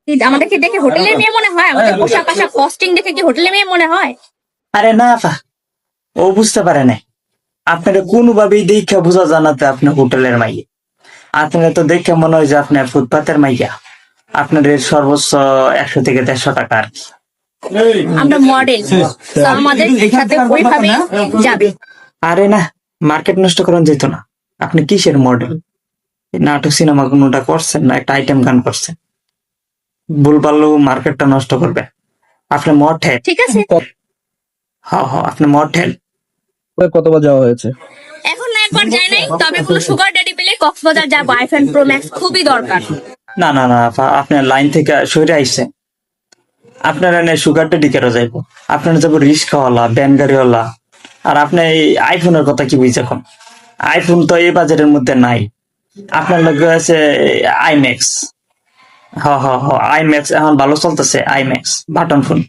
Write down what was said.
আমাদেরকে দেখে হোটেলের মেয়ে মনে হয়? আমাদের পোশাক আশাক কস্টিং দেখে কি হোটেলের মেয়ে মনে হয়? আরে না আপা, ও বুঝতে পারে না। আপনারা কোনোভাবেই দেখা বোঝা জানাতে আপনি হোটেলের মাইয়া। আপনারা তো দেখে মনে হয় যে আপনি ফুটপাতের মাইয়া। আপনার এর সর্বোচ্চ 100 থেকে 150 টাকা আর কি। আমরা মডেল, তো আমাদের সাথে ওইভাবে যাবে। আরে না, মার্কেট নষ্ট করেন যেত না। আপনি কিসের মডেল? নাটক সিনেমা কোনোটা করছেন না, একটা আইটেম গান করছেন। ভুল পারলেও মার্কেটটা নষ্ট করবে। আপনি মডেল। ঠিক আছে, আপনি মডেল। কতবার যাওয়া হয়েছে? এখন না একবার যাই নাই, তবে কোনো সুগার ড্যাডি পেলে কক্সবাজার যাবো। আইফোন প্রো ম্যাক্স খুবই দরকার। না না না আপা, আপনার লাইন থেকে সরে আইসেন। আপনারা না সুগার ডেডি কেন যাইবো? আপনারা যাবো রিক্সাওয়ালা, ভ্যান গাড়িওয়ালা। আর আপনি এই আইফোনের কথা কি বুঝে এখন? আইফোন তো এই বাজারের মধ্যে নাই। আপনার লগে আছে আইম্যাক্স। আইম্যাক্স এখন ভালো চলতেছে, আইম্যাক্স বাটন ফোন।